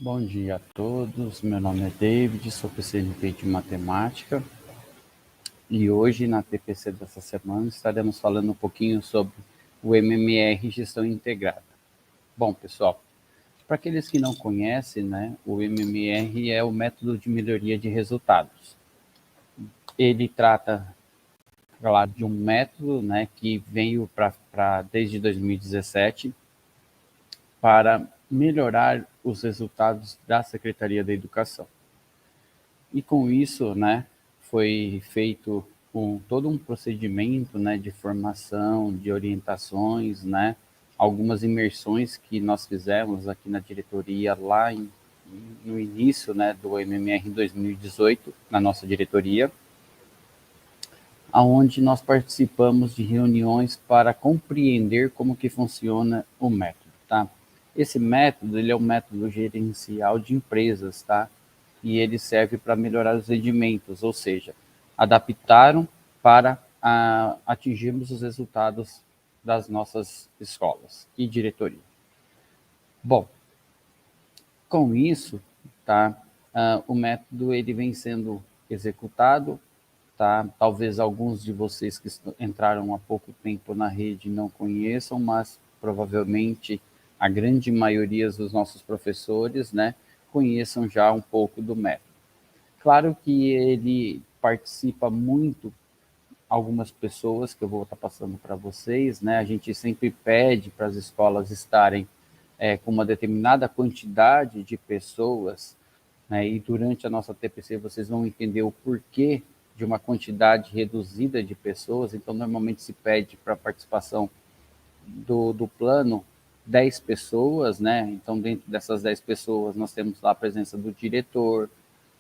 Bom dia a todos, meu nome é David, sou PCNP de Matemática e hoje na TPC dessa semana estaremos falando um pouquinho sobre o MMR Gestão Integrada. Bom, pessoal, para aqueles que não conhecem, né, o MMR é o método de melhoria de resultados. Ele trata, claro, de um método, né, que veio desde 2017 para melhorar os resultados da Secretaria da Educação. E com isso, né, foi feito todo um procedimento, né, de formação, de orientações, né, algumas imersões que nós fizemos aqui na diretoria no início, né, do MMR em 2018, na nossa diretoria, aonde nós participamos de reuniões para compreender como que funciona o método, tá? Esse método, ele é um método gerencial de empresas, tá? E ele serve para melhorar os rendimentos, ou seja, adaptaram para atingirmos os resultados das nossas escolas e diretoria. Bom, com isso, tá? O método ele vem sendo executado, tá? Talvez alguns de vocês que entraram há pouco tempo na rede não conheçam, mas provavelmente a grande maioria dos nossos professores, né, conheçam já um pouco do método. Claro que ele participa muito algumas pessoas que eu vou estar passando para vocês, né? A gente sempre pede para as escolas estarem com uma determinada quantidade de pessoas, né? E durante a nossa TPC vocês vão entender o porquê de uma quantidade reduzida de pessoas. Então, normalmente se pede para a participação do plano 10 pessoas, né? Então, dentro dessas 10 pessoas, nós temos lá a presença do diretor,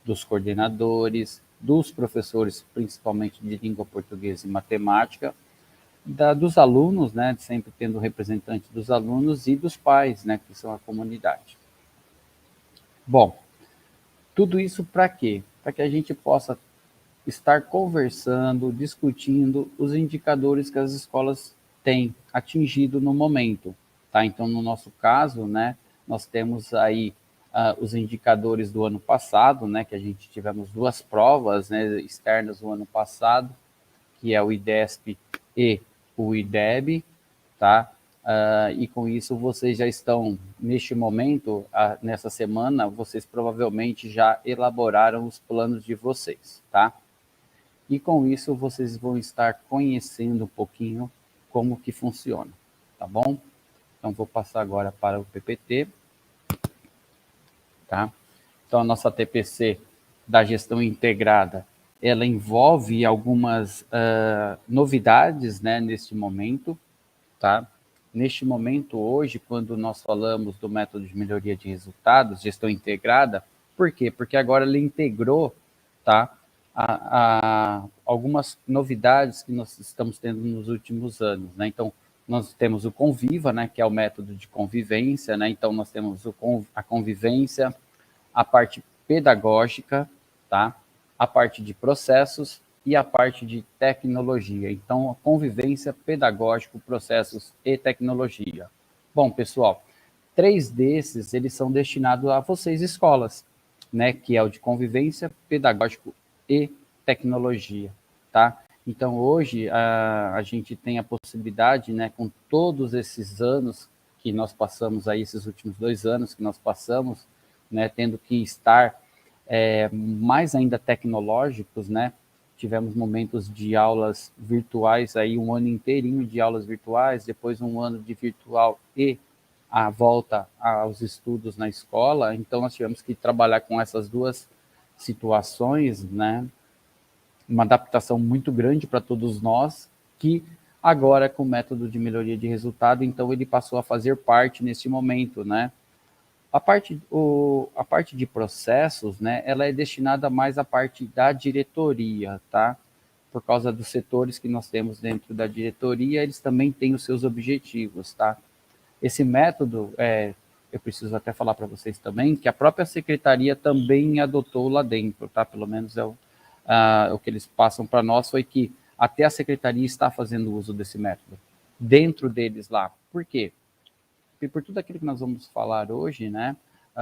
dos coordenadores, dos professores, principalmente de língua portuguesa e matemática, dos alunos, né, sempre tendo representante dos alunos e dos pais, né, que são a comunidade. Bom, tudo isso para quê? Para que a gente possa estar conversando, discutindo os indicadores que as escolas têm atingido no momento, tá? Então, no nosso caso, né, nós temos aí os indicadores do ano passado, né, que a gente tivemos duas provas, né, externas no ano passado, que é o IDESP e o IDEB, tá? E com isso vocês já estão, neste momento, nessa semana, vocês provavelmente já elaboraram os planos de vocês, tá? E com isso vocês vão estar conhecendo um pouquinho como que funciona, tá bom? Então vou passar agora para o PPT, tá? Então a nossa TPC da gestão integrada, ela envolve algumas novidades, né, neste momento, tá? Neste momento hoje, quando nós falamos do método de melhoria de resultados, gestão integrada, por quê? Porque agora ele integrou, tá, algumas novidades que nós estamos tendo nos últimos anos, né? Então, nós temos o Conviva, né, que é o método de convivência, né? Então, nós temos a convivência, a parte pedagógica, tá? A parte de processos e a parte de tecnologia. Então, a convivência, pedagógico, processos e tecnologia. Bom, pessoal, 3 desses, eles são destinados a vocês, escolas, né? Que é o de convivência, pedagógico e tecnologia, tá? Então, hoje, a gente tem a possibilidade, né, com todos esses anos que nós passamos aí, esses últimos 2 anos que nós passamos, né, tendo que estar mais ainda tecnológicos, né? Tivemos momentos de aulas virtuais aí, um ano inteirinho de aulas virtuais, depois um ano de virtual e a volta aos estudos na escola. Então nós tivemos que trabalhar com essas duas situações, né? Uma adaptação muito grande para todos nós, que agora com o método de melhoria de resultado, então ele passou a fazer parte nesse momento, né? A parte de processos, né, ela é destinada mais à parte da diretoria, tá? Por causa dos setores que nós temos dentro da diretoria, eles também têm os seus objetivos, tá? Esse método, eu preciso até falar para vocês também, que a própria secretaria também adotou lá dentro, tá? Pelo menos o que eles passam para nós foi que até a secretaria está fazendo uso desse método, dentro deles lá. Por quê? E por tudo aquilo que nós vamos falar hoje, né,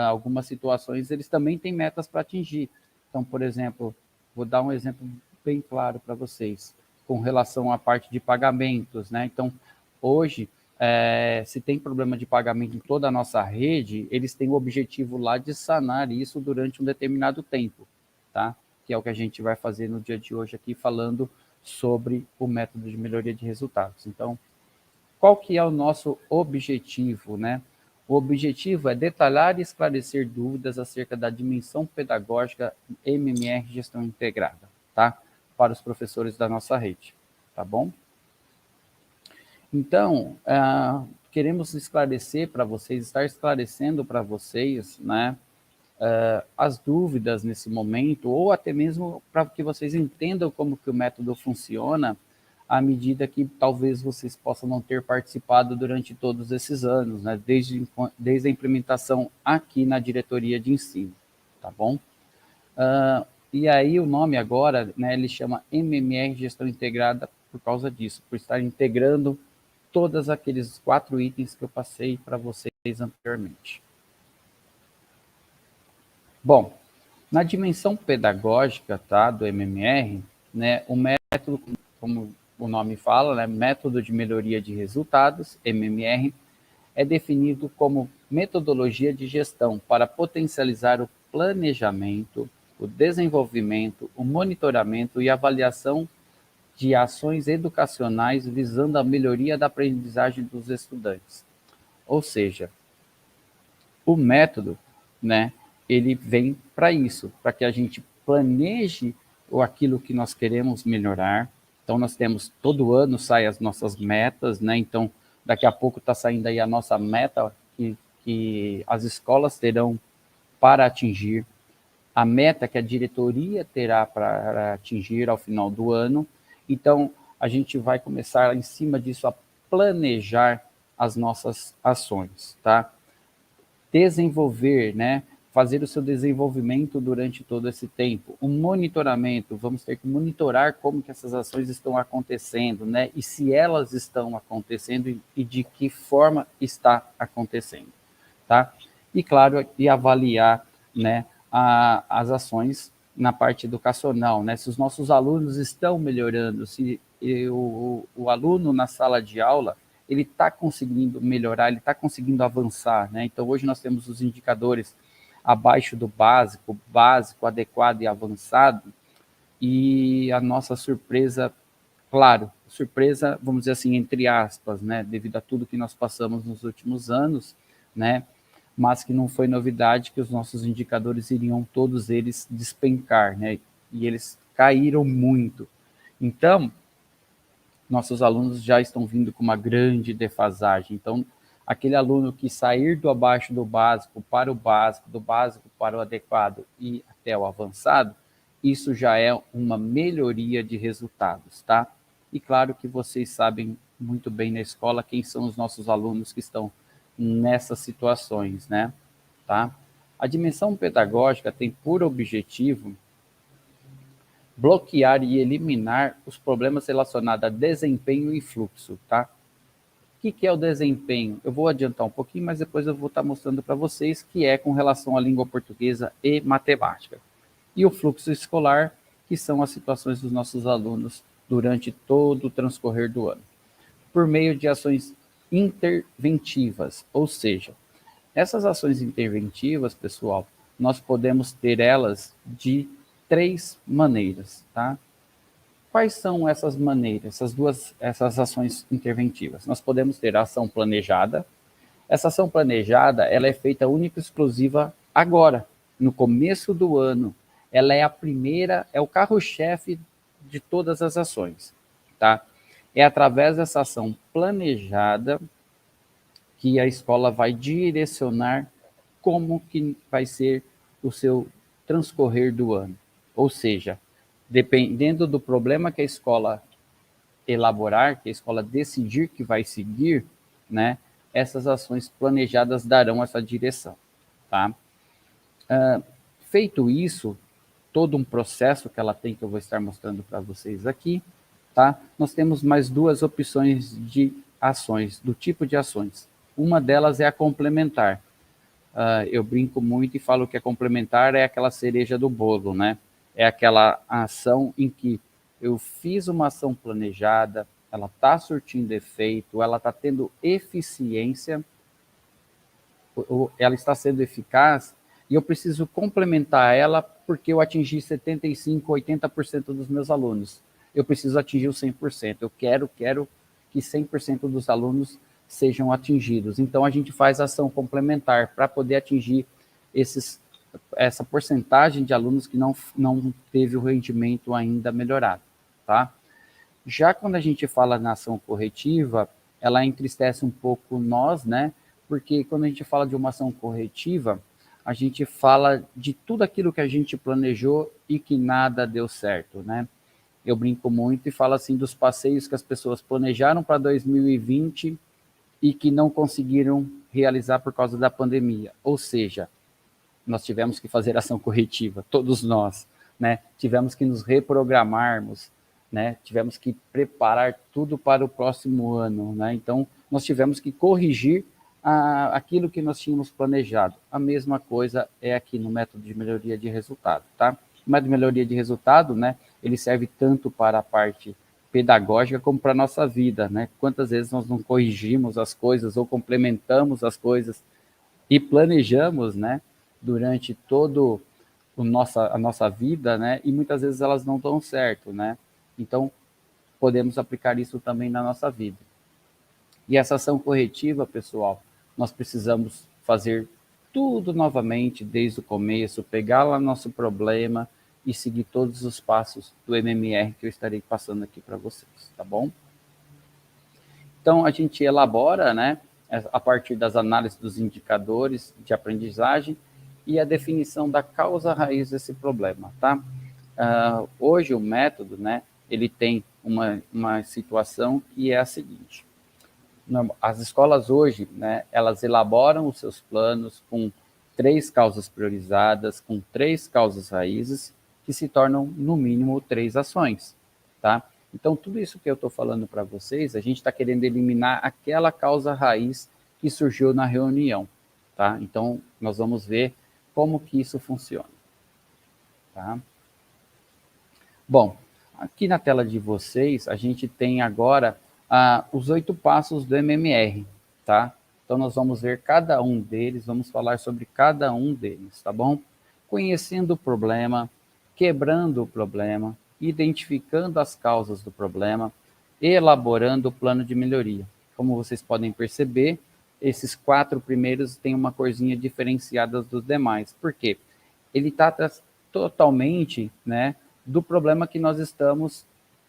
algumas situações, eles também têm metas para atingir. Então, por exemplo, vou dar um exemplo bem claro para vocês, com relação à parte de pagamentos, né? Então, hoje, se tem problema de pagamento em toda a nossa rede, eles têm o objetivo lá de sanar isso durante um determinado tempo, tá? Que é o que a gente vai fazer no dia de hoje aqui, falando sobre o método de melhoria de resultados. Então, qual que é o nosso objetivo, né? O objetivo é detalhar e esclarecer dúvidas acerca da dimensão pedagógica MMR Gestão Integrada, tá? Para os professores da nossa rede, tá bom? Então, queremos esclarecer para vocês, estar esclarecendo para vocês, né, as dúvidas nesse momento, ou até mesmo para que vocês entendam como que o método funciona, à medida que talvez vocês possam não ter participado durante todos esses anos, né, desde a implementação aqui na diretoria de ensino, tá bom? E aí o nome agora, né, ele chama MMR Gestão Integrada por causa disso, por estar integrando todos aqueles 4 itens que eu passei para vocês anteriormente. Bom, na dimensão pedagógica, tá, do MMR, né, o método, como o nome fala, né, método de melhoria de resultados, MMR, é definido como metodologia de gestão para potencializar o planejamento, o desenvolvimento, o monitoramento e avaliação de ações educacionais visando a melhoria da aprendizagem dos estudantes. Ou seja, o método, né, ele vem para isso, para que a gente planeje aquilo que nós queremos melhorar. Então, nós temos, todo ano sai as nossas metas, né? Então, daqui a pouco está saindo aí a nossa meta que as escolas terão para atingir, a meta que a diretoria terá para atingir ao final do ano. Então, a gente vai começar em cima disso a planejar as nossas ações, tá? Desenvolver, né? Fazer o seu desenvolvimento durante todo esse tempo. O monitoramento, vamos ter que monitorar como que essas ações estão acontecendo, né? E se elas estão acontecendo e de que forma está acontecendo, tá? E claro, e avaliar, né, as ações na parte educacional, né? Se os nossos alunos estão melhorando, se o aluno na sala de aula ele está conseguindo melhorar, ele está conseguindo avançar, né? Então hoje nós temos os indicadores abaixo do básico, básico, adequado e avançado, e a nossa surpresa, claro, surpresa, vamos dizer assim, entre aspas, né, devido a tudo que nós passamos nos últimos anos, né, mas que não foi novidade que os nossos indicadores iriam todos eles despencar, né, e eles caíram muito. Então, nossos alunos já estão vindo com uma grande defasagem. Então, aquele aluno que sair do abaixo do básico do básico para o adequado e até o avançado, isso já é uma melhoria de resultados, tá? E claro que vocês sabem muito bem na escola quem são os nossos alunos que estão nessas situações, né? Tá? A dimensão pedagógica tem por objetivo bloquear e eliminar os problemas relacionados a desempenho e fluxo, tá? O que é o desempenho? Eu vou adiantar um pouquinho, mas depois eu vou estar mostrando para vocês que é com relação à língua portuguesa e matemática. E o fluxo escolar, que são as situações dos nossos alunos durante todo o transcorrer do ano. Por meio de ações interventivas, ou seja, essas ações interventivas, pessoal, nós podemos ter elas de 3 maneiras, tá? Quais são essas maneiras, essas ações interventivas? Nós podemos ter a ação planejada. Essa ação planejada, ela é feita única e exclusiva agora, no começo do ano. Ela é a primeira, é o carro-chefe de todas as ações, tá? É através dessa ação planejada que a escola vai direcionar como que vai ser o seu transcorrer do ano. Ou seja, dependendo do problema que a escola elaborar, que a escola decidir que vai seguir, né, essas ações planejadas darão essa direção, tá? Feito isso, todo um processo que ela tem, que eu vou estar mostrando para vocês aqui, tá? Nós temos mais 2 opções de ações, do tipo de ações. Uma delas é a complementar. eu brinco muito e falo que a complementar é aquela cereja do bolo, né? É aquela ação em que eu fiz uma ação planejada, ela está surtindo efeito, ela está tendo eficiência, ela está sendo eficaz, e eu preciso complementar ela porque eu atingi 75%, 80% dos meus alunos. Eu preciso atingir o 100%. Eu quero que 100% dos alunos sejam atingidos. Então, a gente faz ação complementar para poder atingir essa porcentagem de alunos que não teve o rendimento ainda melhorado, tá? Já quando a gente fala na ação corretiva, ela entristece um pouco nós, né? Porque quando a gente fala de uma ação corretiva, a gente fala de tudo aquilo que a gente planejou e que nada deu certo, né? Eu brinco muito e falo assim dos passeios que as pessoas planejaram para 2020 e que não conseguiram realizar por causa da pandemia. Ou seja, nós tivemos que fazer ação corretiva, todos nós, né? Tivemos que nos reprogramarmos, né? Tivemos que preparar tudo para o próximo ano, né? Então, nós tivemos que corrigir aquilo que nós tínhamos planejado. A mesma coisa é aqui no método de melhoria de resultado, tá? O método de melhoria de resultado, né? Ele serve tanto para a parte pedagógica como para a nossa vida, né? Quantas vezes nós não corrigimos as coisas ou complementamos as coisas e planejamos, né, durante todo a nossa vida, né, e muitas vezes elas não dão certo, né? Então, podemos aplicar isso também na nossa vida. E essa ação corretiva, pessoal, nós precisamos fazer tudo novamente, desde o começo, pegar lá nosso problema e seguir todos os passos do MMR que eu estarei passando aqui para vocês, tá bom? Então, a gente elabora, né, a partir das análises dos indicadores de aprendizagem e a definição da causa raiz desse problema, tá? Hoje o método, né, ele tem uma situação que é a seguinte: as escolas hoje, né, elas elaboram os seus planos com 3 causas priorizadas, com 3 causas raízes, que se tornam, no mínimo, 3 ações, tá? Então, tudo isso que eu estou falando para vocês, a gente está querendo eliminar aquela causa raiz que surgiu na reunião, tá? Então, nós vamos ver como que isso funciona, tá? Bom, aqui na tela de vocês, a gente tem agora os 8 passos do MMR, tá? Então, nós vamos ver cada um deles, vamos falar sobre cada um deles, tá bom? Conhecendo o problema, quebrando o problema, identificando as causas do problema, elaborando o plano de melhoria. Como vocês podem perceber, esses 4 primeiros têm uma corzinha diferenciada dos demais. Por quê? Ele está totalmente, né, do problema que nós estamos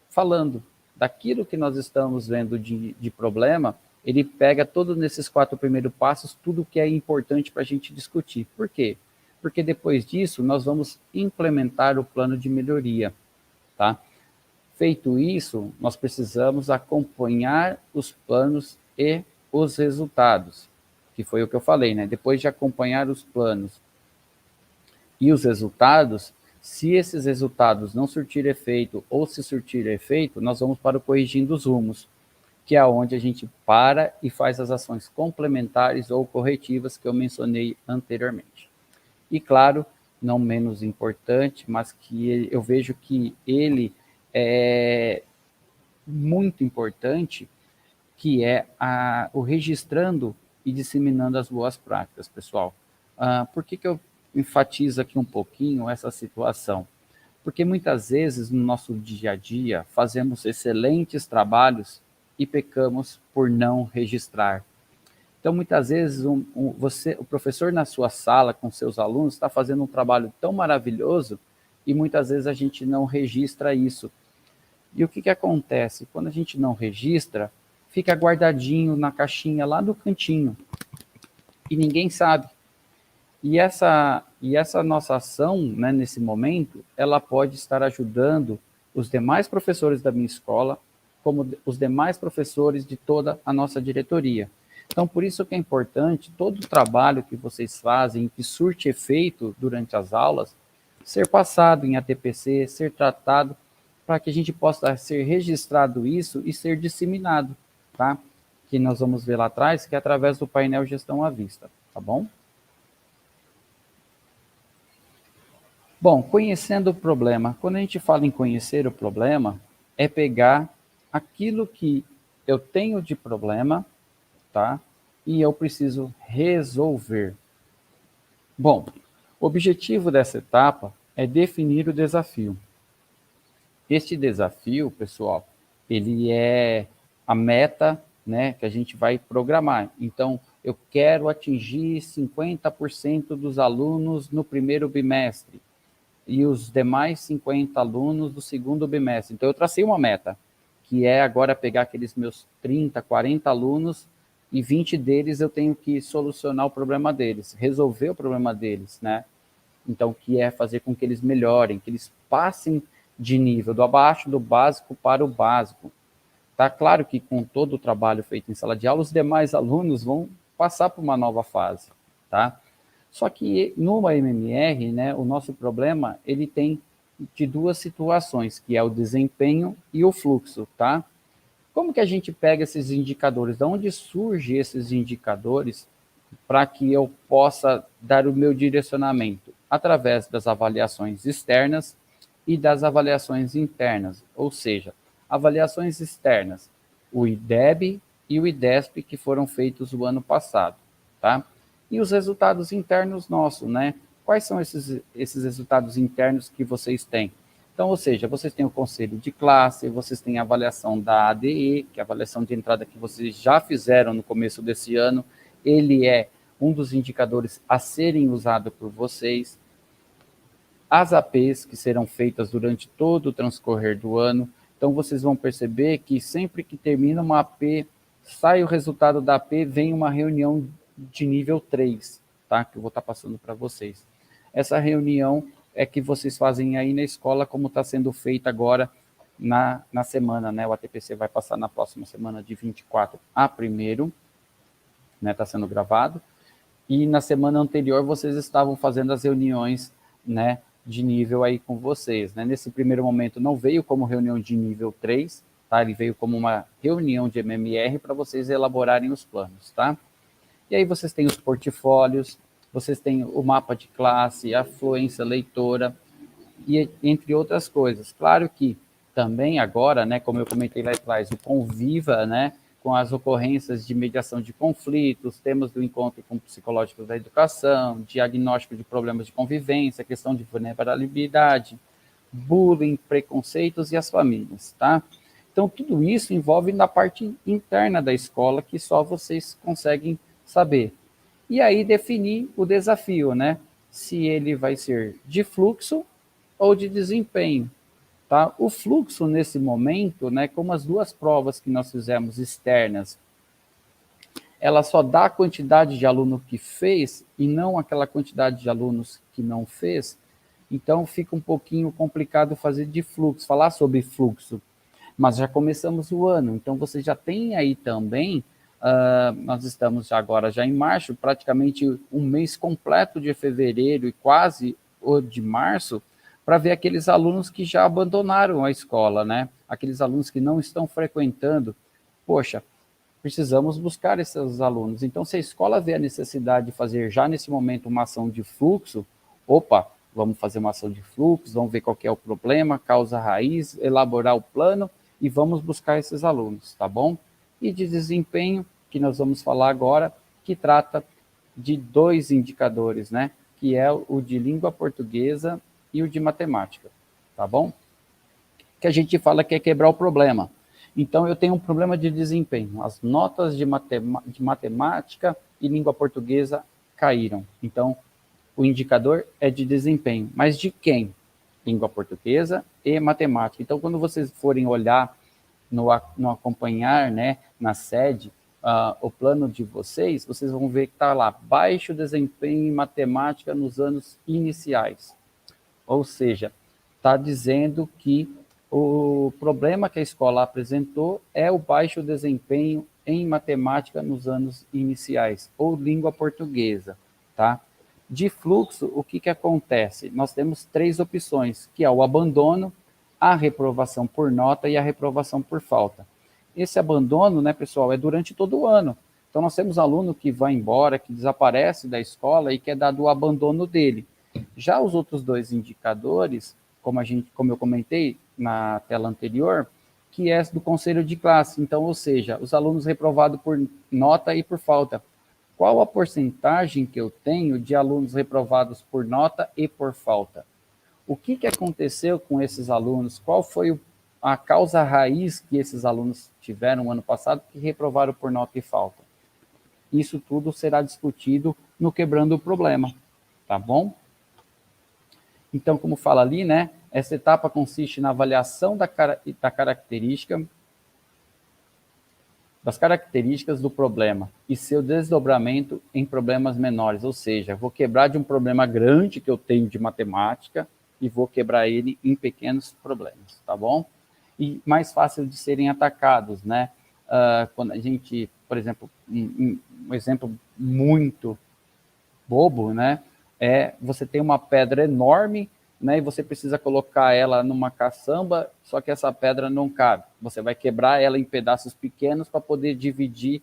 falando, daquilo que nós estamos vendo de problema, ele pega todos nesses 4 primeiros passos, tudo que é importante para a gente discutir. Por quê? Porque depois disso, nós vamos implementar o plano de melhoria, tá? Feito isso, nós precisamos acompanhar os planos e os resultados, que foi o que eu falei, né? Depois de acompanhar os planos e os resultados, se esses resultados não surtir efeito ou se surtir efeito, nós vamos para o corrigindo os rumos, que é onde a gente para e faz as ações complementares ou corretivas que eu mencionei anteriormente. E claro, não menos importante, mas que eu vejo que ele é muito importante, que é o registrando e disseminando as boas práticas, pessoal. Por que eu enfatizo aqui um pouquinho essa situação? Porque muitas vezes no nosso dia a dia fazemos excelentes trabalhos e pecamos por não registrar. Então, muitas vezes, o professor na sua sala com seus alunos está fazendo um trabalho tão maravilhoso e muitas vezes a gente não registra isso. E o que acontece? Quando a gente não registra, fica guardadinho na caixinha lá do cantinho e ninguém sabe. E essa nossa ação, né, nesse momento, ela pode estar ajudando os demais professores da minha escola, como os demais professores de toda a nossa diretoria. Então, por isso que é importante todo o trabalho que vocês fazem, que surte efeito durante as aulas, ser passado em ATPC, ser tratado, para que a gente possa ser registrado isso e ser disseminado, tá? Que nós vamos ver lá atrás, que é através do painel Gestão à Vista, tá bom? Bom, conhecendo o problema. Quando a gente fala em conhecer o problema, é pegar aquilo que eu tenho de problema, tá? E eu preciso resolver. Bom, o objetivo dessa etapa é definir o desafio. Este desafio, pessoal, ele é a meta, né, que a gente vai programar. Então, eu quero atingir 50% dos alunos no primeiro bimestre e os demais 50 alunos do segundo bimestre. Então, eu tracei uma meta, que é agora pegar aqueles meus 30, 40 alunos e 20 deles eu tenho que solucionar o problema deles, resolver o problema deles, né? Então, que é fazer com que eles melhorem, que eles passem de nível do abaixo do básico para o básico. Tá claro que com todo o trabalho feito em sala de aula, os demais alunos vão passar por uma nova fase, tá? Só que no MMR, né, o nosso problema, ele tem de duas situações, que é o desempenho e o fluxo, tá? Como que a gente pega esses indicadores? De onde surgem esses indicadores para que eu possa dar o meu direcionamento? Através das avaliações externas e das avaliações internas, ou seja, avaliações externas, o IDEB e o IDESP que foram feitos o ano passado, tá? E os resultados internos nossos, né? Quais são esses resultados internos que vocês têm? Então, ou seja, vocês têm o conselho de classe, vocês têm a avaliação da ADE, que é a avaliação de entrada que vocês já fizeram no começo desse ano, ele é um dos indicadores a serem usados por vocês, as APs que serão feitas durante todo o transcorrer do ano. Então, vocês vão perceber que sempre que termina uma AP, sai o resultado da AP, vem uma reunião de nível 3, tá? Que eu vou estar passando para vocês. Essa reunião é que vocês fazem aí na escola, como está sendo feita agora na semana, né? O ATPC vai passar na próxima semana, de 24 a 1º, né? Está sendo gravado. E na semana anterior vocês estavam fazendo as reuniões, né, de nível aí com vocês, né? Nesse primeiro momento não veio como reunião de nível 3, tá? Ele veio como uma reunião de MMR para vocês elaborarem os planos, tá? E aí vocês têm os portfólios, vocês têm o mapa de classe, a fluência leitora, e entre outras coisas. Claro que também agora, né, como eu comentei lá atrás, o Conviva, né, com as ocorrências de mediação de conflitos, temas do encontro com psicológicos da educação, diagnóstico de problemas de convivência, questão de vulnerabilidade, bullying, preconceitos e as famílias, tá? Então, tudo isso envolve na parte interna da escola, que só vocês conseguem saber. E aí definir o desafio, né? Se ele vai ser de fluxo ou de desempenho. Tá? O fluxo, nesse momento, né, como as duas provas que nós fizemos externas, ela só dá a quantidade de aluno que fez e não aquela quantidade de alunos que não fez, então fica um pouquinho complicado fazer de fluxo, falar sobre fluxo. Mas já começamos o ano, então você já tem aí também, nós estamos já agora já em março, praticamente um mês completo de fevereiro e quase o de março, para ver aqueles alunos que já abandonaram a escola, né? Aqueles alunos que não estão frequentando. Poxa, precisamos buscar esses alunos. Então, se a escola vê a necessidade de fazer já nesse momento uma ação de fluxo, opa, vamos fazer uma ação de fluxo, vamos ver qual que é o problema, causa raiz, elaborar o plano e vamos buscar esses alunos, tá bom? E de desempenho, que nós vamos falar agora, que trata de dois indicadores, né? Que é o de língua portuguesa e o de matemática, tá bom? Que a gente fala que é quebrar o problema. Então, eu tenho um problema de desempenho. As notas de matemática e língua portuguesa caíram. Então, o indicador é de desempenho. Mas de quem? Língua portuguesa e matemática. Então, quando vocês forem olhar no acompanhar, né, na sede, o plano de vocês, vocês vão ver que está lá, baixo desempenho em matemática nos anos iniciais. Ou seja, está dizendo que o problema que a escola apresentou é o baixo desempenho em matemática nos anos iniciais, ou língua portuguesa, tá? De fluxo, o que acontece? Nós temos três opções, que é o abandono, a reprovação por nota e a reprovação por falta. Esse abandono, né, pessoal, é durante todo o ano. Então, nós temos aluno que vai embora, que desaparece da escola e que é dado o abandono dele. Já os outros dois indicadores, como eu comentei na tela anterior, que é do conselho de classe. Então, ou seja, os alunos reprovados por nota e por falta. Qual a porcentagem que eu tenho de alunos reprovados por nota e por falta? O que aconteceu com esses alunos? Qual foi a causa raiz que esses alunos tiveram no ano passado que reprovaram por nota e falta? Isso tudo será discutido no Quebrando o Problema, tá bom? Então, como fala ali, né, essa etapa consiste na avaliação das características do problema e seu desdobramento em problemas menores, ou seja, vou quebrar de um problema grande que eu tenho de matemática e vou quebrar ele em pequenos problemas, tá bom? E mais fácil de serem atacados, né? Quando a gente, por exemplo, um exemplo muito bobo, né? É você tem uma pedra enorme, né? E você precisa colocar ela numa caçamba, só que essa pedra não cabe. Você vai quebrar ela em pedaços pequenos para poder dividir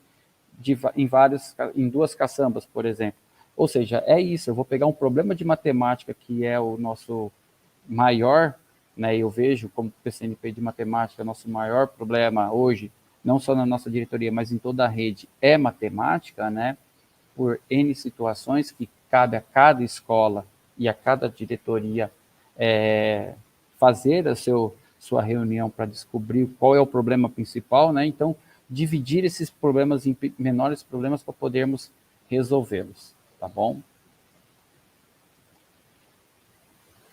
em duas caçambas, por exemplo. Ou seja, é isso. Eu vou pegar um problema de matemática que é o nosso maior, né? Eu vejo como PCNP de matemática, nosso maior problema hoje, não só na nossa diretoria, mas em toda a rede, é matemática, né? Por N situações que cabe a cada escola e a cada diretoria fazer sua reunião para descobrir qual é o problema principal, né? Então, dividir esses problemas em menores problemas para podermos resolvê-los, tá bom?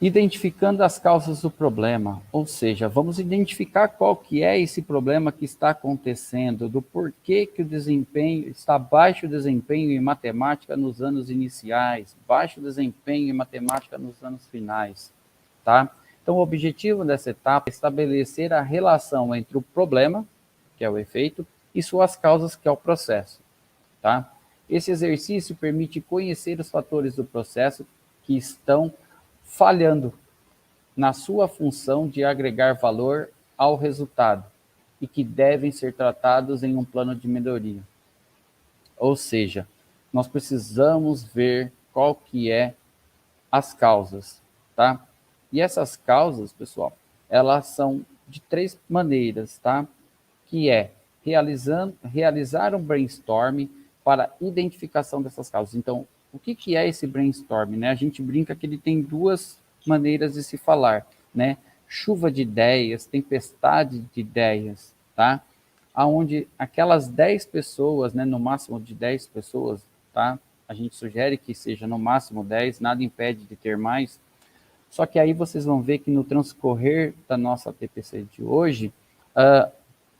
Identificando as causas do problema, ou seja, vamos identificar qual que é esse problema que está acontecendo, do porquê que o desempenho está baixo desempenho em matemática nos anos iniciais, baixo desempenho em matemática nos anos finais, tá? Então, o objetivo dessa etapa é estabelecer a relação entre o problema, que é o efeito, e suas causas, que é o processo, tá? Esse exercício permite conhecer os fatores do processo que estão falhando na sua função de agregar valor ao resultado e que devem ser tratados em um plano de melhoria. Ou seja, nós precisamos ver qual que é as causas, tá? E essas causas, pessoal, elas são de três maneiras, tá? Que é realizar um brainstorm para identificação dessas causas. Então, o que é esse brainstorm, né? A gente brinca que ele tem duas maneiras de se falar, né? Chuva de ideias, tempestade de ideias, tá? Aonde aquelas 10 pessoas, né, no máximo de 10 pessoas, tá? A gente sugere que seja no máximo 10, nada impede de ter mais. Só que aí vocês vão ver que no transcorrer da nossa TPC de hoje,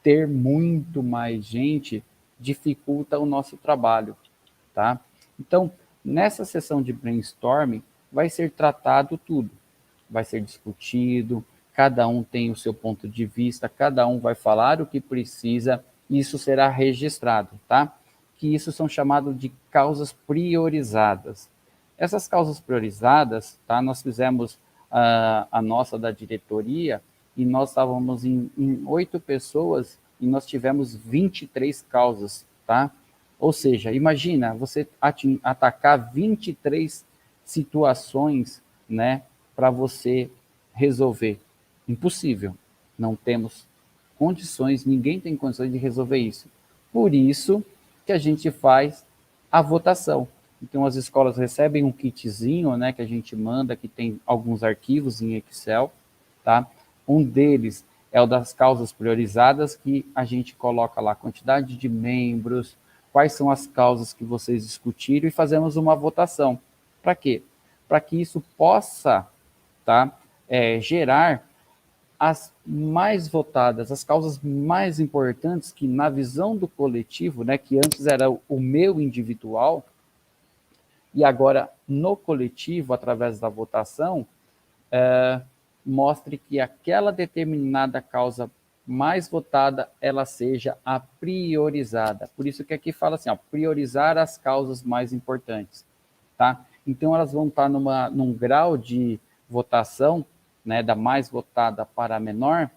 ter muito mais gente dificulta o nosso trabalho, tá? Então, nessa sessão de brainstorming, vai ser tratado tudo, vai ser discutido, cada um tem o seu ponto de vista, cada um vai falar o que precisa, e isso será registrado, tá? Que isso são chamados de causas priorizadas. Essas causas priorizadas, tá? Nós fizemos a nossa da diretoria e nós estávamos em 8 pessoas e nós tivemos 23 causas, tá? Ou seja, imagina você atacar 23 situações, né, para você resolver. Impossível. Não temos condições, ninguém tem condições de resolver isso. Por isso que a gente faz a votação. Então, as escolas recebem um kitzinho, né, que a gente manda, que tem alguns arquivos em Excel, tá? Um deles é o das causas priorizadas, que a gente coloca lá a quantidade de membros, quais são as causas que vocês discutiram e fazemos uma votação. Para quê? Para que isso possa, tá, gerar as mais votadas, as causas mais importantes que na visão do coletivo, né, que antes era o meu individual, e agora no coletivo, através da votação, mostre que aquela determinada causa mais votada, ela seja a priorizada. Por isso que aqui fala assim, ó, priorizar as causas mais importantes, tá? Então, elas vão estar num grau de votação, né, da mais votada para a menor,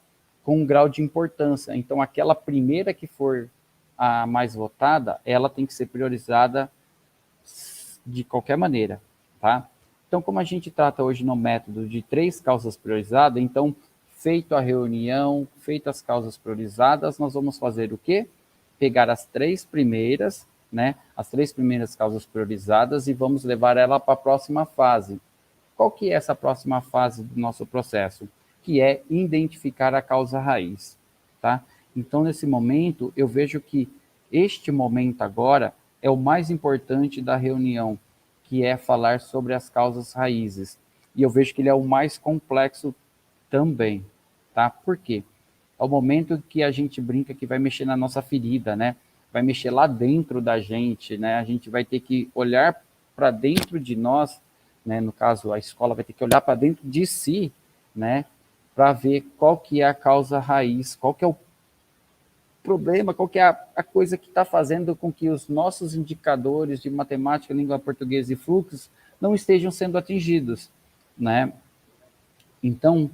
com um grau de importância. Então, aquela primeira que for a mais votada, ela tem que ser priorizada de qualquer maneira, tá? Então, como a gente trata hoje no método de 3 causas priorizadas, então, feito a reunião, feitas as causas priorizadas, nós vamos fazer o quê? Pegar as 3 primeiras, né, as 3 primeiras causas priorizadas e vamos levar ela para a próxima fase. Qual que é essa próxima fase do nosso processo? Que é identificar a causa raiz, tá? Então, nesse momento, eu vejo que este momento agora é o mais importante da reunião, que é falar sobre as causas raízes. E eu vejo que ele é o mais complexo também, tá? Por quê? É o momento que a gente brinca que vai mexer na nossa ferida, né? Vai mexer lá dentro da gente, né? A gente vai ter que olhar para dentro de nós, né? No caso, a escola vai ter que olhar para dentro de si, né? Para ver qual que é a causa raiz, qual que é o problema, qual que é a coisa que está fazendo com que os nossos indicadores de matemática, língua portuguesa e fluxos não estejam sendo atingidos, né? Então,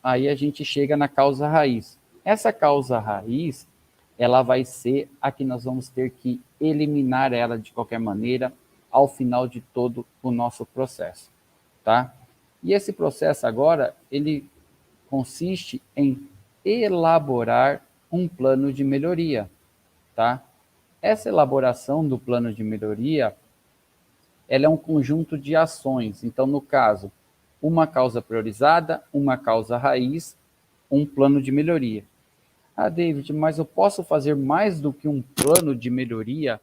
aí a gente chega na causa raiz. Essa causa raiz, ela vai ser a que nós vamos ter que eliminar ela de qualquer maneira ao final de todo o nosso processo, tá? E esse processo agora, ele consiste em elaborar um plano de melhoria, tá? Essa elaboração do plano de melhoria, ela é um conjunto de ações. Então, no caso, uma causa priorizada, uma causa raiz, um plano de melhoria. Ah, David, mas eu posso fazer mais do que um plano de melhoria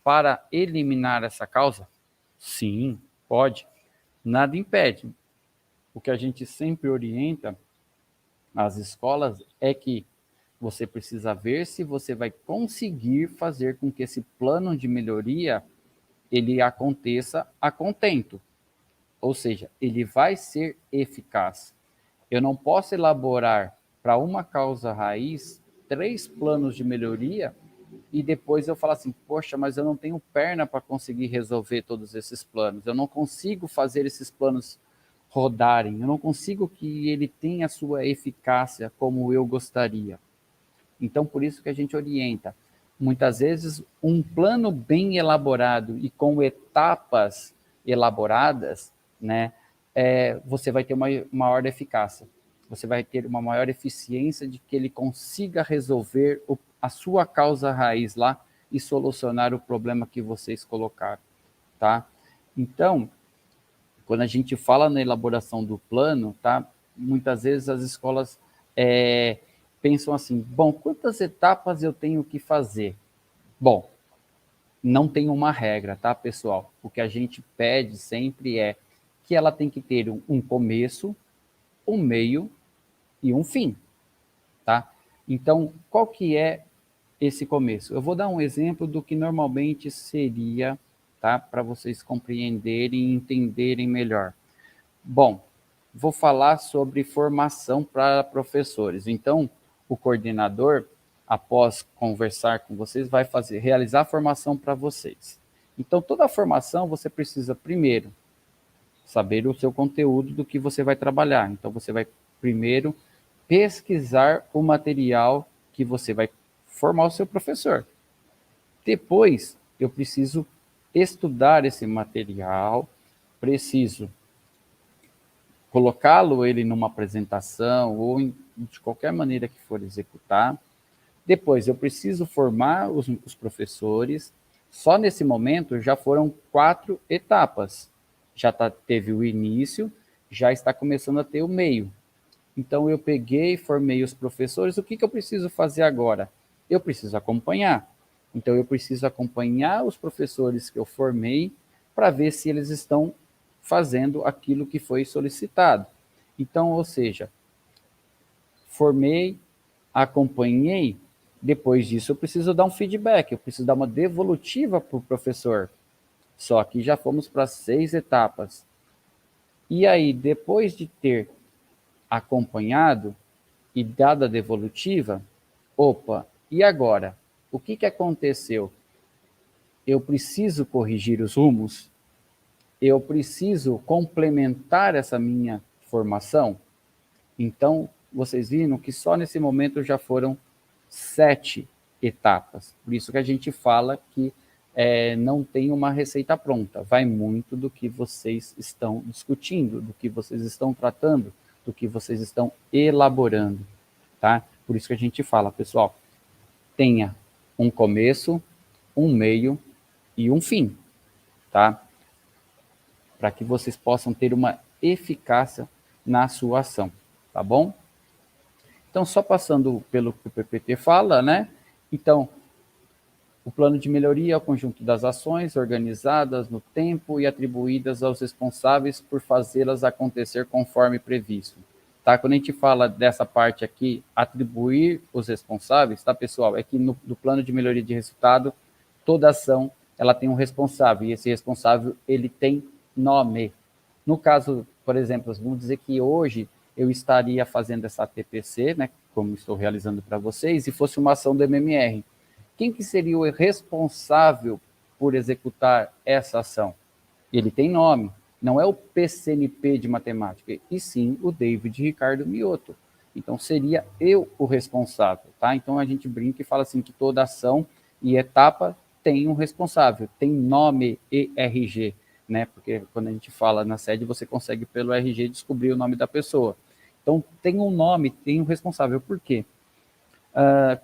para eliminar essa causa? Sim, pode. Nada impede. O que a gente sempre orienta as escolas é que você precisa ver se você vai conseguir fazer com que esse plano de melhoria ele aconteça a contento. Ou seja, ele vai ser eficaz. Eu não posso elaborar para uma causa raiz 3 planos de melhoria e depois eu falar assim, poxa, mas eu não tenho perna para conseguir resolver todos esses planos. Eu não consigo fazer esses planos rodarem. Eu não consigo que ele tenha a sua eficácia como eu gostaria. Então, por isso que a gente orienta. Muitas vezes, um plano bem elaborado e com etapas elaboradas, né, você vai ter uma maior eficácia. Você vai ter uma maior eficiência de que ele consiga resolver a sua causa raiz lá e solucionar o problema que vocês colocaram, tá? Então, quando a gente fala na elaboração do plano, tá? Muitas vezes as escolas pensam assim, bom, quantas etapas eu tenho que fazer? Bom, não tem uma regra, tá, pessoal? O que a gente pede sempre é que ela tem que ter um começo, um meio e um fim, tá? Então, qual que é esse começo? Eu vou dar um exemplo do que normalmente seria, tá, para vocês compreenderem e entenderem melhor. Bom, vou falar sobre formação para professores. Então, o coordenador, após conversar com vocês, vai realizar a formação para vocês. Então, toda a formação você precisa primeiro saber o seu conteúdo do que você vai trabalhar. Então, você vai primeiro pesquisar o material que você vai formar o seu professor. Depois, eu preciso estudar esse material, preciso colocá-lo ele numa apresentação ou de qualquer maneira que for executar. Depois, eu preciso formar os professores. Só nesse momento já foram 4 etapas. Teve o início, já está começando a ter o meio. Então, eu peguei, formei os professores. O que eu preciso fazer agora? Eu preciso acompanhar. Então, eu preciso acompanhar os professores que eu formei para ver se eles estão fazendo aquilo que foi solicitado. Então, ou seja, formei, acompanhei, depois disso eu preciso dar um feedback, eu preciso dar uma devolutiva para o professor. Só que já fomos para 6 etapas. E aí, depois de ter acompanhado e dado a devolutiva, opa, e agora? O que aconteceu? Eu preciso corrigir os rumos? Eu preciso complementar essa minha formação? Então, vocês viram que só nesse momento já foram 7 etapas. Por isso que a gente fala que não tem uma receita pronta, vai muito do que vocês estão discutindo, do que vocês estão tratando, do que vocês estão elaborando, tá? Por isso que a gente fala, pessoal, tenha um começo, um meio e um fim, tá? Para que vocês possam ter uma eficácia na sua ação, tá bom? Então, só passando pelo que o PPT fala, né? Então, o plano de melhoria é o conjunto das ações organizadas no tempo e atribuídas aos responsáveis por fazê-las acontecer conforme previsto. Tá? Quando a gente fala dessa parte aqui, atribuir os responsáveis, tá, pessoal? É que no plano de melhoria de resultado, toda ação ela tem um responsável, e esse responsável ele tem nome. No caso, por exemplo, vamos dizer que hoje eu estaria fazendo essa TPC, né, como estou realizando para vocês, e fosse uma ação do MMR. Quem que seria o responsável por executar essa ação? Ele tem nome, não é o PCNP de matemática, e sim o David Ricardo Mioto. Então, seria eu o responsável, tá? Então, a gente brinca e fala assim que toda ação e etapa tem um responsável, tem nome e RG, né? Porque quando a gente fala na sede, você consegue pelo RG descobrir o nome da pessoa. Então, tem um nome, tem um responsável. Por quê?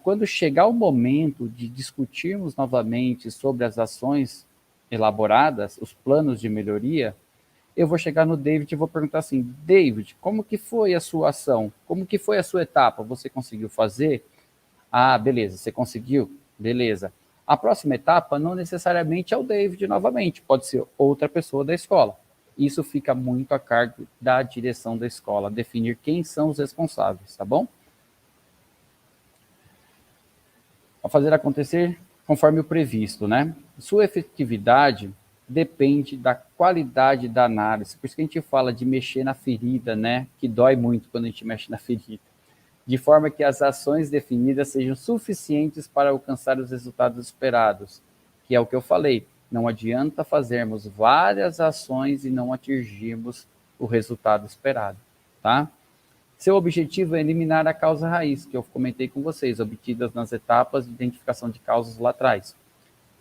Quando chegar o momento de discutirmos novamente sobre as ações elaboradas, os planos de melhoria, eu vou chegar no David e vou perguntar assim, David, como que foi a sua ação? Como que foi a sua etapa? Você conseguiu fazer? Ah, beleza, você conseguiu? Beleza. A próxima etapa não necessariamente é o David novamente, pode ser outra pessoa da escola. Isso fica muito a cargo da direção da escola, definir quem são os responsáveis, tá bom? A fazer acontecer conforme o previsto, né? Sua efetividade depende da qualidade da análise. Por isso que a gente fala de mexer na ferida, né? Que dói muito quando a gente mexe na ferida. De forma que as ações definidas sejam suficientes para alcançar os resultados esperados. Que é o que eu falei. Não adianta fazermos várias ações e não atingirmos o resultado esperado, tá? Seu objetivo é eliminar a causa raiz, que eu comentei com vocês, obtidas nas etapas de identificação de causas lá atrás,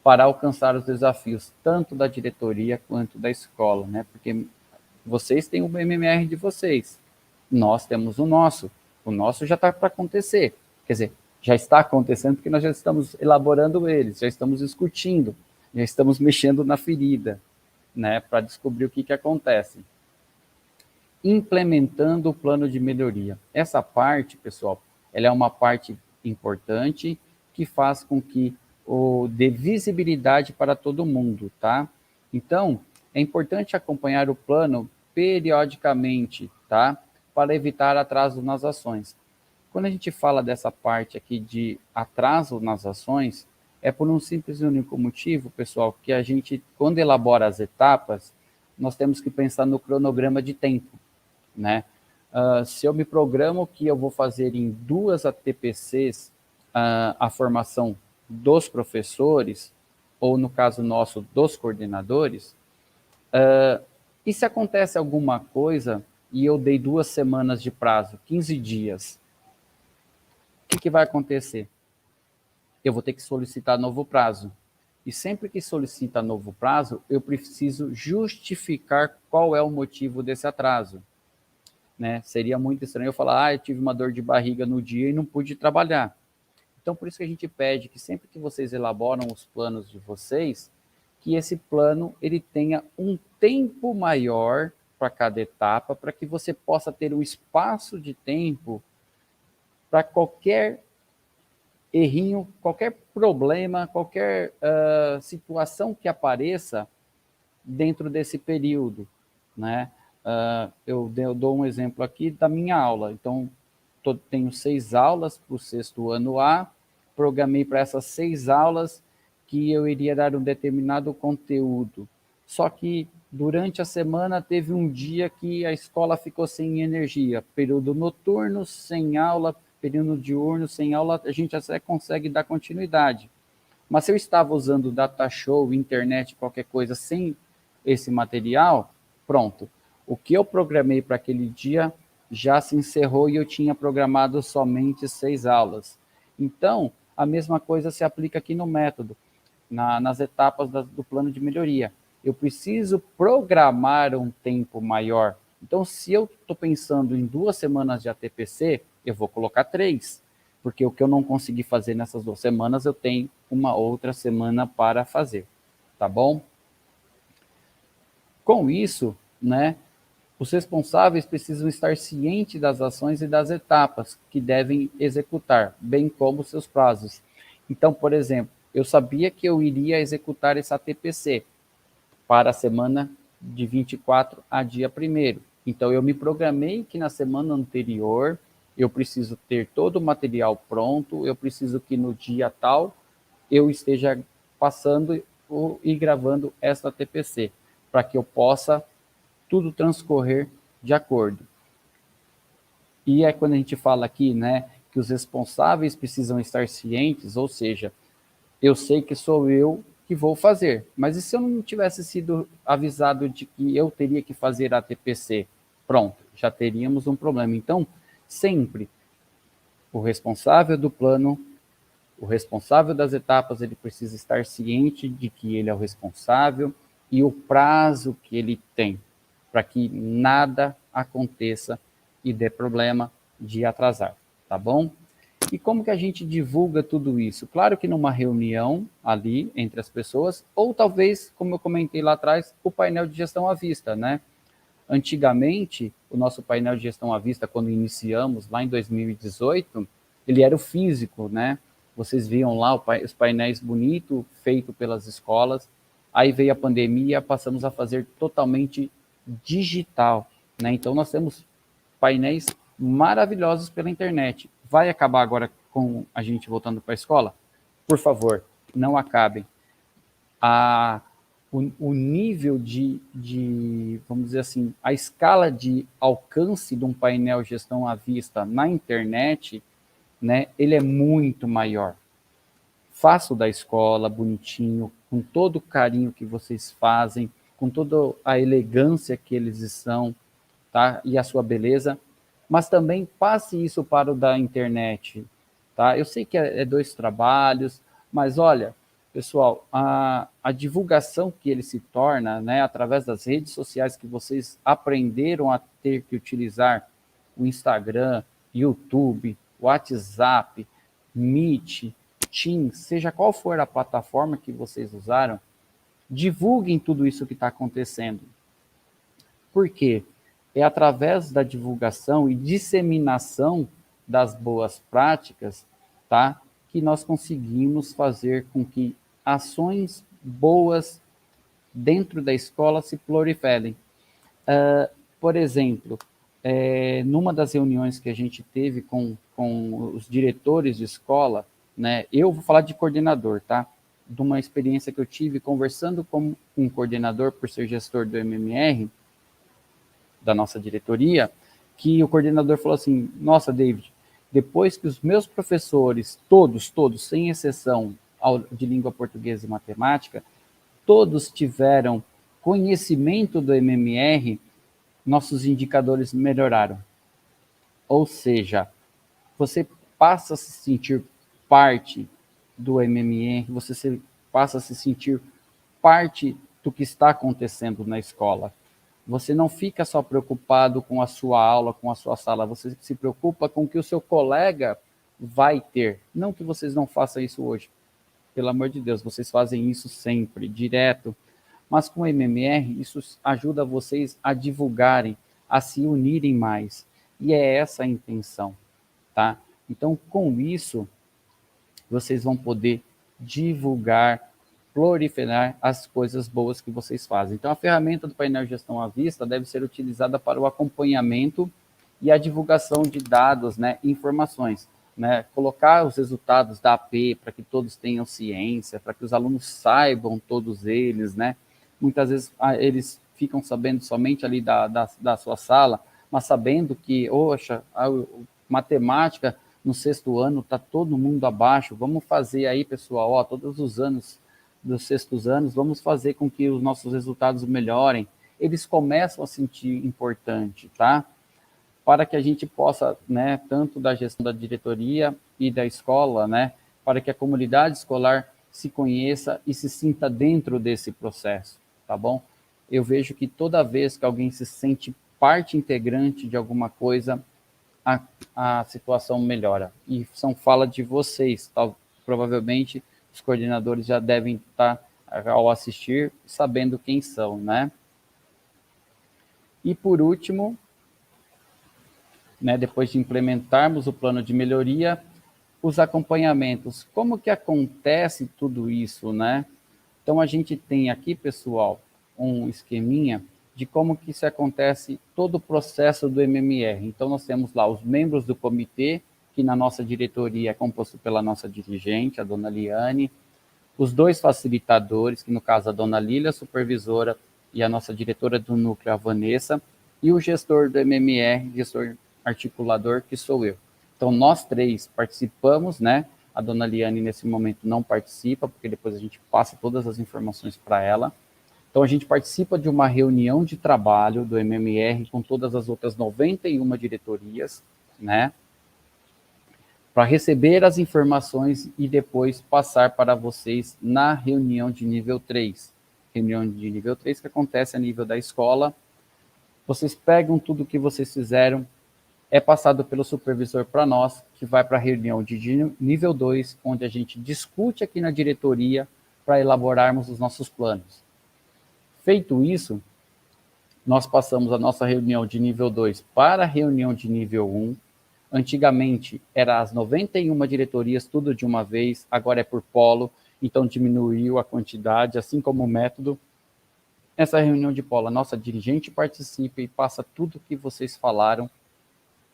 para alcançar os desafios tanto da diretoria quanto da escola, né? Porque vocês têm o MMR de vocês, nós temos o nosso já está para acontecer, quer dizer, já está acontecendo porque nós já estamos elaborando eles, já estamos discutindo, já estamos mexendo na ferida, né? Para descobrir o que acontece. Implementando o plano de melhoria. Essa parte, pessoal, ela é uma parte importante que faz com que dê visibilidade para todo mundo, tá? Então, é importante acompanhar o plano periodicamente, tá? Para evitar atraso nas ações. Quando a gente fala dessa parte aqui de atraso nas ações, é por um simples e único motivo, pessoal, que a gente, quando elabora as etapas, nós temos que pensar no cronograma de tempo, né? Se eu me programo que eu vou fazer em 2 ATPCs a formação dos professores, ou no caso nosso, dos coordenadores, e se acontece alguma coisa e eu dei 2 semanas de prazo, 15 dias, o que vai acontecer? Eu vou ter que solicitar novo prazo. E sempre que solicita novo prazo, eu preciso justificar qual é o motivo desse atraso. Né? Seria muito estranho eu falar, eu tive uma dor de barriga no dia e não pude trabalhar. Então, por isso que a gente pede que sempre que vocês elaboram os planos de vocês, que esse plano ele tenha um tempo maior para cada etapa, para que você possa ter um espaço de tempo para qualquer errinho, qualquer problema, qualquer situação que apareça dentro desse período, né? Eu dou um exemplo aqui da minha aula. Então, tenho 6 aulas para o 6º ano A, programei para essas 6 aulas que eu iria dar um determinado conteúdo. Só que durante a semana teve um dia que a escola ficou sem energia, período noturno, sem aula, período diurno, sem aula, a gente até consegue dar continuidade. Mas se eu estava usando data show, internet, qualquer coisa sem esse material, pronto. O que eu programei para aquele dia já se encerrou e eu tinha programado somente 6 aulas. Então, a mesma coisa se aplica aqui no método. nas etapas do plano de melhoria. Eu preciso programar um tempo maior. Então, se eu estou pensando em 2 semanas de ATPC, eu vou colocar 3, porque o que eu não consegui fazer nessas 2 semanas, eu tenho uma outra semana para fazer, tá bom? Com isso, né, os responsáveis precisam estar cientes das ações e das etapas que devem executar, bem como seus prazos. Então, por exemplo, eu sabia que eu iria executar essa TPC para a semana de 24 a dia 1º. Então, eu me programei que na semana anterior eu preciso ter todo o material pronto, eu preciso que no dia tal eu esteja passando e gravando essa TPC, para que eu possa tudo transcorrer de acordo. E é quando a gente fala aqui, né, que os responsáveis precisam estar cientes, ou seja, eu sei que sou eu que vou fazer, mas e se eu não tivesse sido avisado de que eu teria que fazer a TPC? Pronto, já teríamos um problema. Então, sempre o responsável do plano, o responsável das etapas, ele precisa estar ciente de que ele é o responsável e o prazo que ele tem, para que nada aconteça e dê problema de atrasar, tá bom? E como que a gente divulga tudo isso? Claro que numa reunião ali entre as pessoas, ou talvez, como eu comentei lá atrás, o painel de gestão à vista, né? Antigamente, o nosso painel de gestão à vista, quando iniciamos lá em 2018, ele era o físico, né? Vocês viam lá os painéis bonitos, feitos pelas escolas. Aí veio a pandemia, passamos a fazer totalmente digital, né? Então, nós temos painéis maravilhosos pela internet. Vai acabar agora com a gente voltando para a escola? Por favor, não acabem. O nível vamos dizer assim, a escala de alcance de um painel gestão à vista na internet, né, ele é muito maior. Faço da escola bonitinho, com todo o carinho que vocês fazem, com toda a elegância que eles são, tá? E a sua beleza, mas também passe isso para o da internet, tá? Eu sei que é 2 trabalhos, mas olha, pessoal, a divulgação que ele se torna, né, através das redes sociais que vocês aprenderam a ter que utilizar, o Instagram, YouTube, WhatsApp, Meet, Teams, seja qual for a plataforma que vocês usaram, divulguem tudo isso que está acontecendo. Por quê? É através da divulgação e disseminação das boas práticas, tá, que nós conseguimos fazer com que ações boas dentro da escola se proliferem. Por exemplo, numa das reuniões que a gente teve com os diretores de escola, né, eu vou falar de coordenador, tá? De uma experiência que eu tive conversando com um coordenador, por ser gestor do MMR, da nossa diretoria, que o coordenador falou assim: nossa, David, depois que os meus professores, todos, sem exceção, de língua portuguesa e matemática, todos tiveram conhecimento do MMR, nossos indicadores melhoraram. Ou seja, você passa a se sentir parte do MMR, você passa a se sentir parte do que está acontecendo na escola. Você não fica só preocupado com a sua aula, com a sua sala, você se preocupa com o que o seu colega vai ter. Não que vocês não façam isso hoje, pelo amor de Deus, vocês fazem isso sempre, direto. Mas com o MMR, isso ajuda vocês a divulgarem, a se unirem mais. E é essa a intenção, tá? Então, com isso, vocês vão poder divulgar, proliferar as coisas boas que vocês fazem. Então, a ferramenta do painel de gestão à vista deve ser utilizada para o acompanhamento e a divulgação de dados, né, informações, né, colocar os resultados da AP para que todos tenham ciência, para que os alunos saibam todos eles, né. Muitas vezes eles ficam sabendo somente ali da sua sala, mas sabendo que, oxa, a matemática no 6º ano está todo mundo abaixo, vamos fazer aí, pessoal, ó, todos os anos dos 6º anos, vamos fazer com que os nossos resultados melhorem. Eles começam a sentir importante, tá? Para que a gente possa, tanto da gestão da diretoria e da escola, para que a comunidade escolar se conheça e se sinta dentro desse processo, tá bom? Eu vejo que toda vez que alguém se sente parte integrante de alguma coisa, a situação melhora. E são fala de vocês, provavelmente os coordenadores já devem estar, ao assistir, sabendo quem são, né? E por último, né, depois de implementarmos o plano de melhoria, os acompanhamentos. Como que acontece tudo isso, né? Então, a gente tem aqui, pessoal, um esqueminha de como que isso acontece, todo o processo do MMR. Então, nós temos lá os membros do comitê, que na nossa diretoria é composto pela nossa dirigente, a dona Liane, os dois facilitadores, que no caso a dona Lília, supervisora, e a nossa diretora do núcleo, a Vanessa, e o gestor do MMR, gestor articulador, que sou eu. Então, nós três participamos, né? A dona Liane, nesse momento, não participa, porque depois a gente passa todas as informações para ela. Então, a gente participa de uma reunião de trabalho do MMR com todas as outras 91 diretorias, né? Para receber as informações e depois passar para vocês na reunião de nível 3. Reunião de nível 3 que acontece a nível da escola. Vocês pegam tudo que vocês fizeram, é passado pelo supervisor para nós, que vai para a reunião de nível 2, onde a gente discute aqui na diretoria para elaborarmos os nossos planos. Feito isso, nós passamos a nossa reunião de nível 2 para a reunião de nível 1. Antigamente, era as 91 diretorias, tudo de uma vez, agora é por polo, então diminuiu a quantidade, assim como o método. Essa reunião de polo, a nossa dirigente participa e passa tudo o que vocês falaram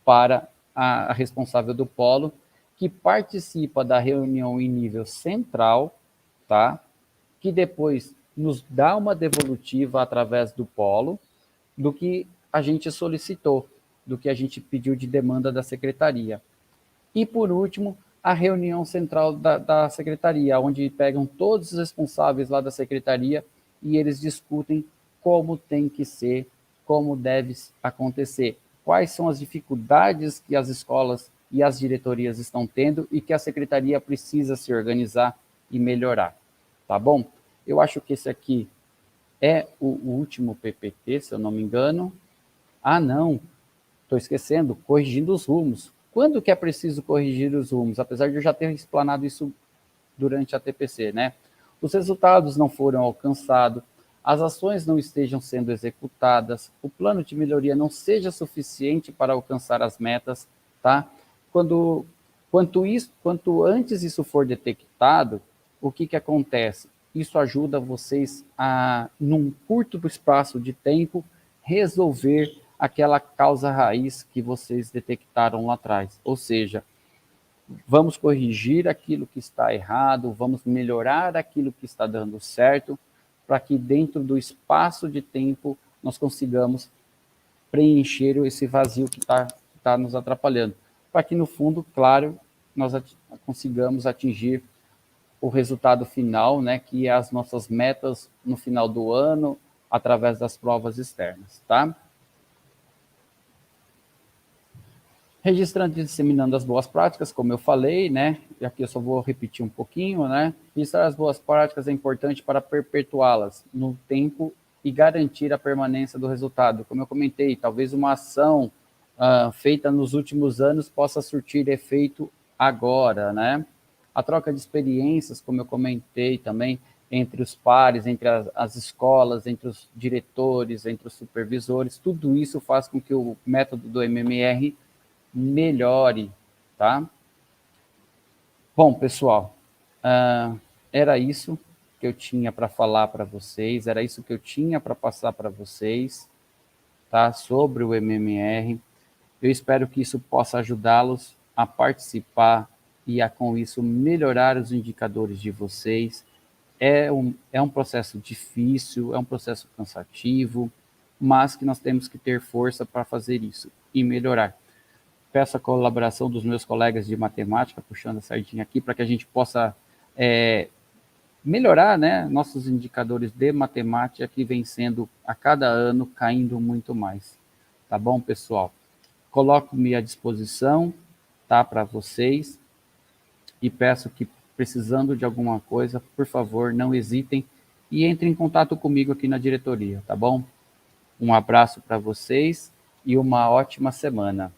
para a responsável do polo, que participa da reunião em nível central, tá? Que depois nos dá uma devolutiva através do polo, do que a gente solicitou, do que a gente pediu de demanda da secretaria. E, por último, a reunião central da secretaria, onde pegam todos os responsáveis lá da secretaria e eles discutem como tem que ser, como deve acontecer, quais são as dificuldades que as escolas e as diretorias estão tendo e que a secretaria precisa se organizar e melhorar, tá bom? Eu acho que esse aqui é o último PPT, se eu não me engano. Ah, não, estou esquecendo, corrigindo os rumos. Quando que é preciso corrigir os rumos? Apesar de eu já ter explanado isso durante a TPC, né? Os resultados não foram alcançados, as ações não estejam sendo executadas, o plano de melhoria não seja suficiente para alcançar as metas, tá? Quanto antes isso for detectado, o que que acontece? Isso ajuda vocês a, num curto espaço de tempo, resolver aquela causa raiz que vocês detectaram lá atrás. Ou seja, vamos corrigir aquilo que está errado, vamos melhorar aquilo que está dando certo, para que dentro do espaço de tempo nós consigamos preencher esse vazio que está nos atrapalhando. Para que no fundo, claro, nós consigamos atingir o resultado final, né, que é as nossas metas no final do ano, através das provas externas, tá? Registrando e disseminando as boas práticas, como eu falei, né? E aqui eu só vou repetir um pouquinho, né? Registrar as boas práticas é importante para perpetuá-las no tempo e garantir a permanência do resultado. Como eu comentei, talvez uma ação feita nos últimos anos possa surtir efeito agora, né? A troca de experiências, como eu comentei também, entre os pares, entre as escolas, entre os diretores, entre os supervisores, tudo isso faz com que o método do MMR melhore, tá? Bom, pessoal, era isso que eu tinha para falar para vocês, era isso que eu tinha para passar para vocês, tá? Sobre o MMR. Eu espero que isso possa ajudá-los a participar e a, com isso, melhorar os indicadores de vocês. É um processo difícil, é um processo cansativo, mas que nós temos que ter força para fazer isso e melhorar. Peço a colaboração dos meus colegas de matemática, puxando a sardinha aqui, para que a gente possa melhorar, né, nossos indicadores de matemática, que vem sendo, a cada ano, caindo muito mais. Tá bom, pessoal? Coloco-me à disposição, tá, para vocês, e peço que precisando de alguma coisa, por favor, não hesitem e entre em contato comigo aqui na diretoria, tá bom? Um abraço para vocês e uma ótima semana.